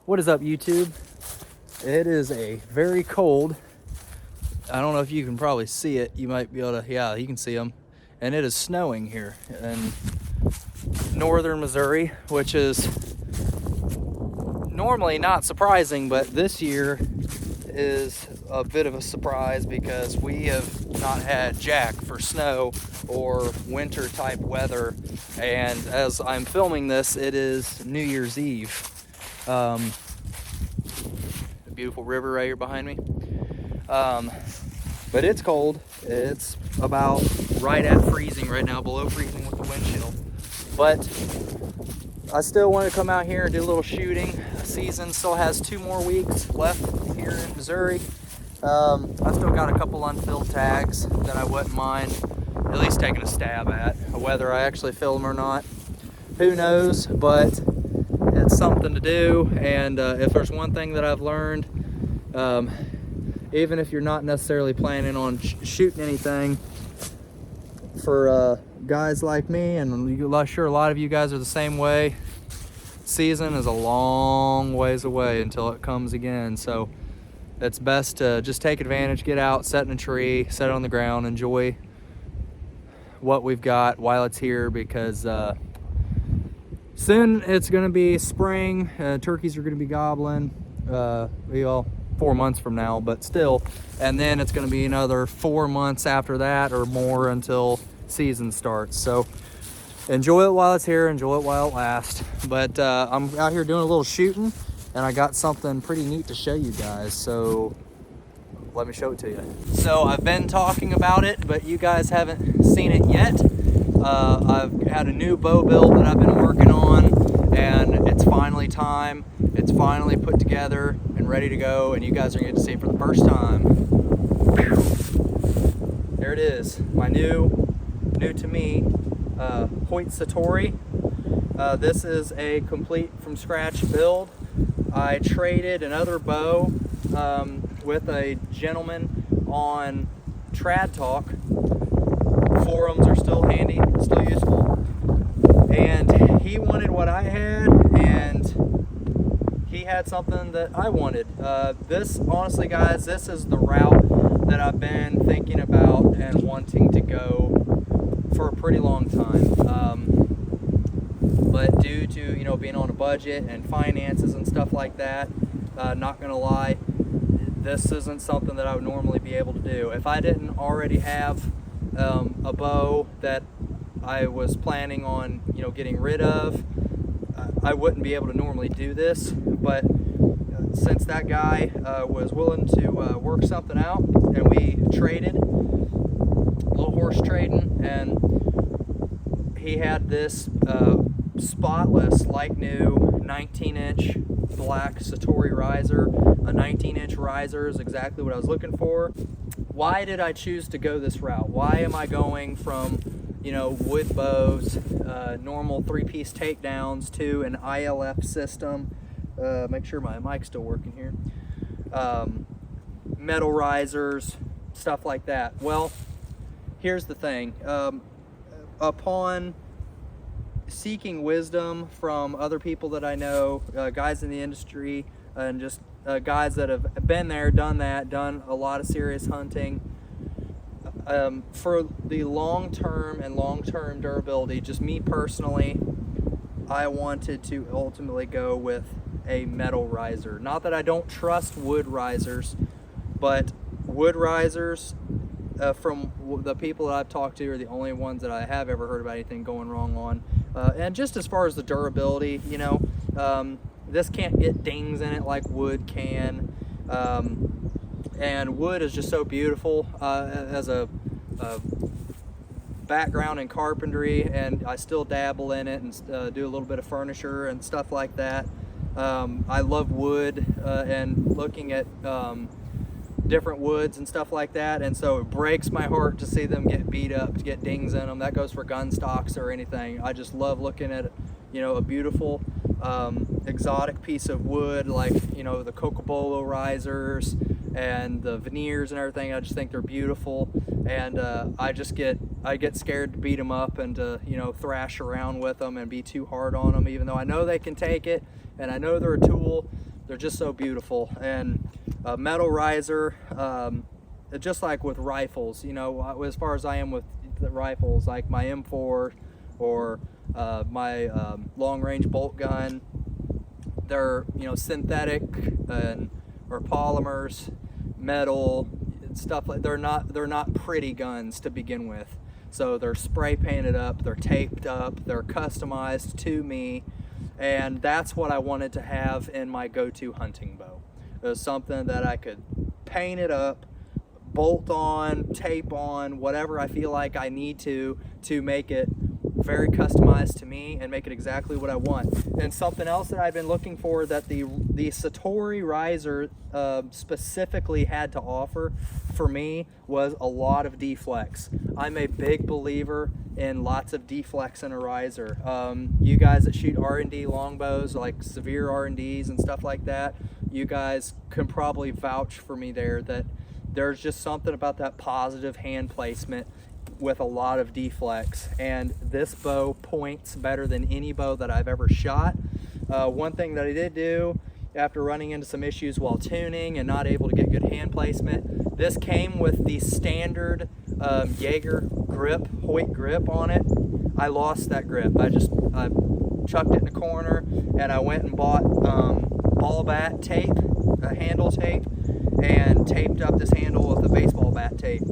What is up, YouTube? It is a very cold, I don't know if you can probably see it. You might be able to, yeah, you can see them. And it is snowing here in northern Missouri, which is normally not surprising, but this year is a bit of a surprise because we have not had jack for snow or winter type weather. And as I'm filming this, it is New Year's Eve. A beautiful river right here behind me. But it's cold. It's about right at freezing right now, below freezing with the wind chill. But I still want to come out here and do a little shooting. The season still has 2 more weeks left here in Missouri. I still got a couple unfilled tags that I wouldn't mind at least taking a stab at. Whether I actually fill them or not, who knows, but it's something to do. And if there's one thing that I've learned, even if you're not necessarily planning on shooting anything, for guys like me, and I'm sure a lot of you guys are the same way, season is a long ways away until it comes again. So it's best to just take advantage, get out, set in a tree, set it on the ground, enjoy what we've got while it's here, because soon it's going to be spring. Turkeys are going to be gobbling. 4 months from now, but still. And then it's going to be another 4 months after that or more until season starts. So enjoy it while it's here, enjoy it while it lasts. But I'm out here doing a little shooting, and I got something pretty neat to show you guys. So let me show it to you. So I've been talking about it, but you guys haven't seen it yet. I've had a new bow build that I've been working on, and it's finally time. It's finally put together and ready to go, and you guys are going to see it for the first time. There it is, my new to me Hoyt Satori. This is a complete from scratch build. I traded another bow with a gentleman on Trad Talk. Forums are still handy, still useful, and he wanted what I had, and he had something that I wanted. This, honestly guys, this is the route that I've been thinking about and wanting to go for a pretty long time. But due to, being on a budget and finances and stuff like that, not gonna lie, this isn't something that I would normally be able to do. If I didn't already have a bow that I was planning on, getting rid of, I wouldn't be able to normally do this. But since that guy was willing to work something out, and we traded, a little horse trading, and he had this spotless, like new 19-inch black Satori riser. A 19-inch riser is exactly what I was looking for. Why did I choose to go this route? Why am I going from, wood bows, normal 3-piece takedowns, to an ILF system? Make sure my mic's still working here. Metal risers, stuff like that. Well, here's the thing. Upon seeking wisdom from other people that I know, guys in the industry, and just guys that have been there, done that, done a lot of serious hunting, for the long-term durability, just me personally, I wanted to ultimately go with a metal riser. Not that I don't trust wood risers, but wood risers, from the people that I've talked to, are the only ones that I have ever heard about anything going wrong on. And just as far as the durability, this can't get dings in it like wood can. And wood is just so beautiful. As a background in carpentry, and I still dabble in it and do a little bit of furniture and stuff like that. I love wood and looking at different woods and stuff like that, and so it breaks my heart to see them get beat up, to get dings in them. That goes for gun stocks or anything. I just love looking at a beautiful exotic piece of wood, like the Cocobolo risers and the veneers and everything. I just think they're beautiful, and I get scared to beat them up and to thrash around with them and be too hard on them, even though I know they can take it and I know they're a tool. They're just so beautiful. And a metal riser, just like with rifles, you know, as far as I am with the rifles, like my M4 or my long-range bolt gun, they're, you know, synthetic or polymers, metal, stuff like. They're not pretty guns to begin with. So they're spray painted up, they're taped up, they're customized to me, and that's what I wanted to have in my go-to hunting bow. It was something that I could paint it up, bolt on, tape on, whatever I feel like I need to make it very customized to me and make it exactly what I want. And something else that I've been looking for that the Satori riser specifically had to offer for me was a lot of deflex. I'm a big believer in lots of deflex in a riser. You guys that shoot R&D longbows, like severe R&Ds and stuff like that, you guys can probably vouch for me there that there's just something about that positive hand placement with a lot of deflex, and this bow points better than any bow that I've ever shot. One thing that I did do after running into some issues while tuning and not able to get good hand placement, this came with the standard Jaeger grip, Hoyt grip on it. I lost that grip. I chucked it in the corner, and I went and bought ball bat tape, handle tape, and taped up this handle with the baseball bat tape.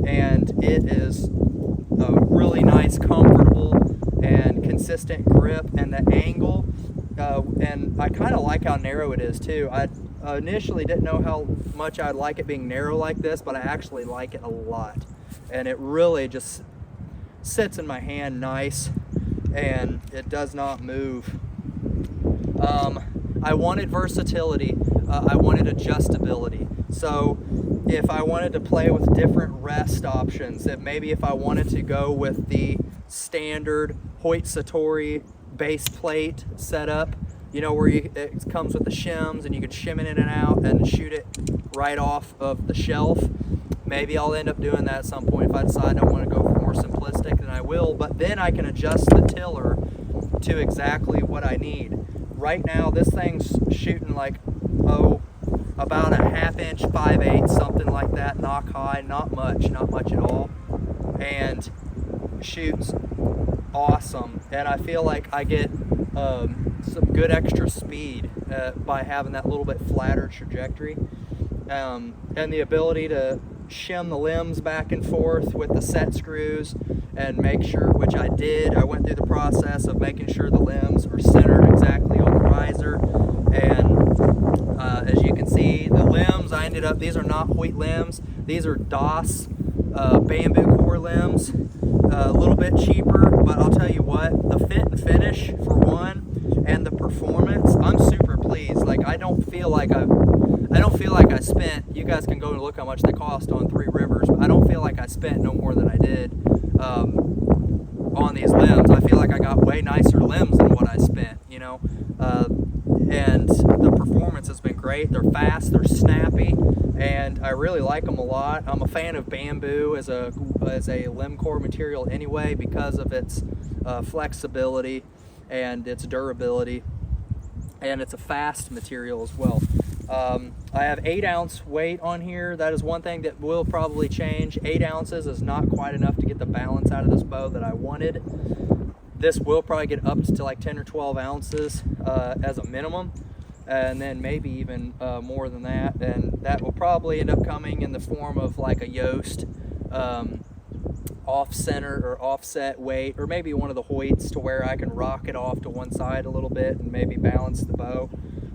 And it is a really nice, comfortable, and consistent grip, and the angle, and I kind of like how narrow it is too. I initially didn't know how much I'd like it being narrow like this, but I actually like it a lot, and it really just sits in my hand nice, and it does not move. I wanted versatility. I wanted adjustability. So if I wanted to play with different rest options, that maybe if I wanted to go with the standard Hoyt Satori base plate setup, you know, where it comes with the shims and you can shim it in and out and shoot it right off of the shelf, maybe I'll end up doing that at some point. If I decide I want to go for more simplistic, then I will, but then I can adjust the tiller to exactly what I need. Right now this thing's shooting like, about a 1/2 inch, 5/8, something like that, knock high, not much at all, and shoots awesome. And I feel like I get some good extra speed by having that little bit flatter trajectory, and the ability to shim the limbs back and forth with the set screws and make sure, which I did, I went through the process of making sure the limbs are centered exactly on the riser. And as you can see, the limbs, these are not Hoyt limbs, these are DOS bamboo core limbs, a little bit cheaper, but I'll tell you what, the fit and finish for one, and the performance, I'm super pleased. Like, I don't feel like I spent, you guys can go and look how much they cost on Three Rivers, but I don't feel like I spent no more than I did on these limbs. I feel like I got way nicer limbs than what I spent, you know. And the performance has been great. They're fast, they're snappy, and I really like them a lot. I'm a fan of bamboo as a limb core material anyway, because of its flexibility and its durability, and it's a fast material as well. I have 8 ounce weight on here. That is one thing that will probably change. 8 ounces is not quite enough to get the balance out of this bow that I wanted. This will probably get up to like 10 or 12 ounces as a minimum, and then maybe even more than that. And that will probably end up coming in the form of like a Yost off-center or offset weight, or maybe one of the Hoyts, to where I can rock it off to one side a little bit and maybe balance the bow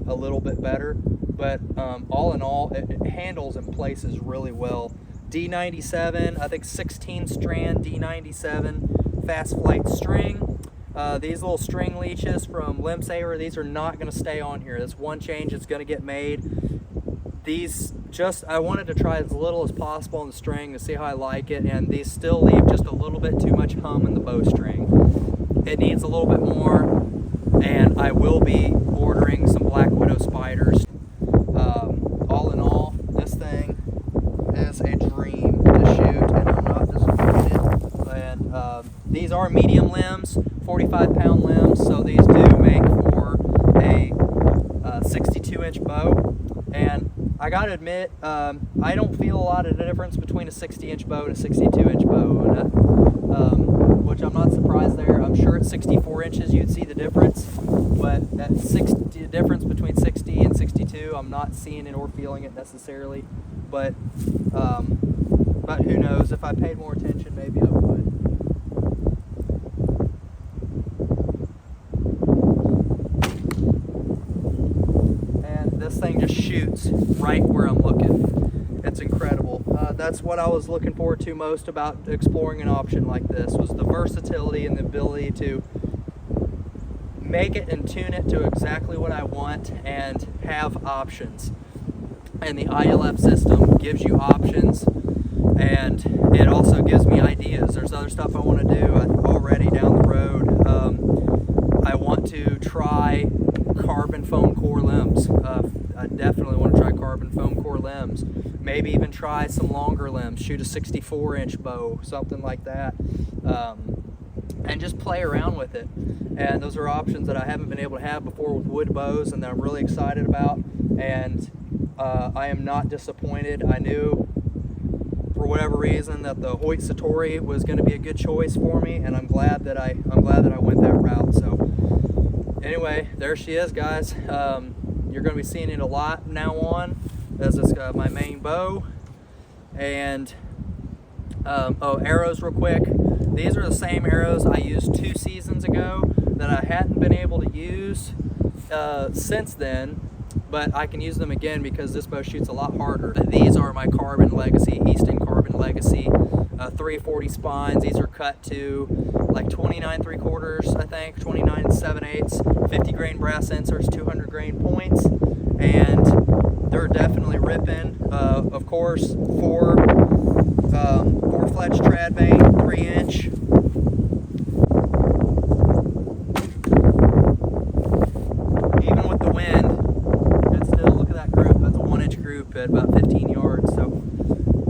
a little bit better. But all in all, it handles and places really well. D97, I think 16 strand D97 fast flight string. These little string leeches from Limb Saver, these are not going to stay on here. That's one change that's going to get made. These I wanted to try as little as possible on the string to see how I like it, and these still leave just a little bit too much hum in the bowstring. It needs a little bit more, and I will be ordering some Black Widow spiders. All in all, this thing is a dream to shoot, and I'm not disappointed. And these are medium limbs, 45-pound limbs, so these do make for a 16 inch bow, and I gotta admit, I don't feel a lot of difference between a 60 inch bow and a 62 inch bow, and which I'm not surprised there. I'm sure at 64 inches you'd see the difference, but that difference between 60 and 62, I'm not seeing it or feeling it necessarily. But who knows? If I paid more attention, maybe I would. And this thing just shoots right where I'm looking. It's incredible. That's what I was looking forward to most about exploring an option like this, was the versatility and the ability to make it and tune it to exactly what I want and have options. And the ILF system gives you options, and it also gives me ideas. There's other stuff I want to do already down the road. I want to try carbon foam core limbs. I definitely want to try carbon foam core limbs. Maybe even try some longer limbs, shoot a 64 inch bow, something like that, and just play around with it. And those are options that I haven't been able to have before with wood bows, and that I'm really excited about. And I am not disappointed. I knew for whatever reason that the Hoyt Satori was going to be a good choice for me, and I'm glad that I went that route. So anyway, there she is, guys. You're going to be seeing it a lot now on, as it's my main bow. And oh, arrows real quick. These are the same arrows I used 2 seasons ago that I hadn't been able to use since then, but I can use them again because this bow shoots a lot harder. These are my Carbon Legacy, Easton Carbon Legacy 340 spines. These are cut to like 29 3/4, I think, 29 7/8, 50 grain brass inserts, 200 grain points, and they're definitely ripping. Of course, 4 fletch trad vane, 3 inch. Even with the wind, it's still, look at that group. That's a 1 inch group at about 15 yards. So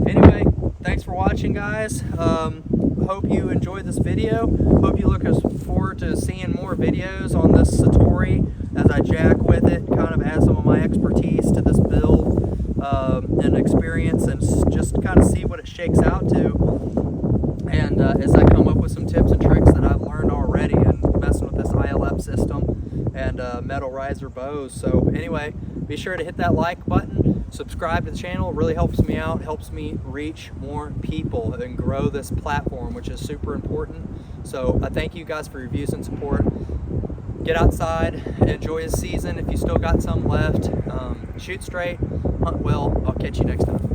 anyway, thanks for watching, guys. Hope you enjoyed this video. Hope you look forward to seeing more videos on this Satori as I jack with it, kind of add some of my expertise to this build and experience, and just kind of see what it shakes out to. And as I come up with some tips and tricks that I've learned already and messing with this ILF system and metal riser bows. So anyway, be sure to hit that like button, subscribe to the channel. It really helps me out, helps me reach more people and grow this platform, which is super important. So I thank you guys for your views and support. Get outside, enjoy the season if you still got some left. Shoot straight, hunt well. I'll catch you next time.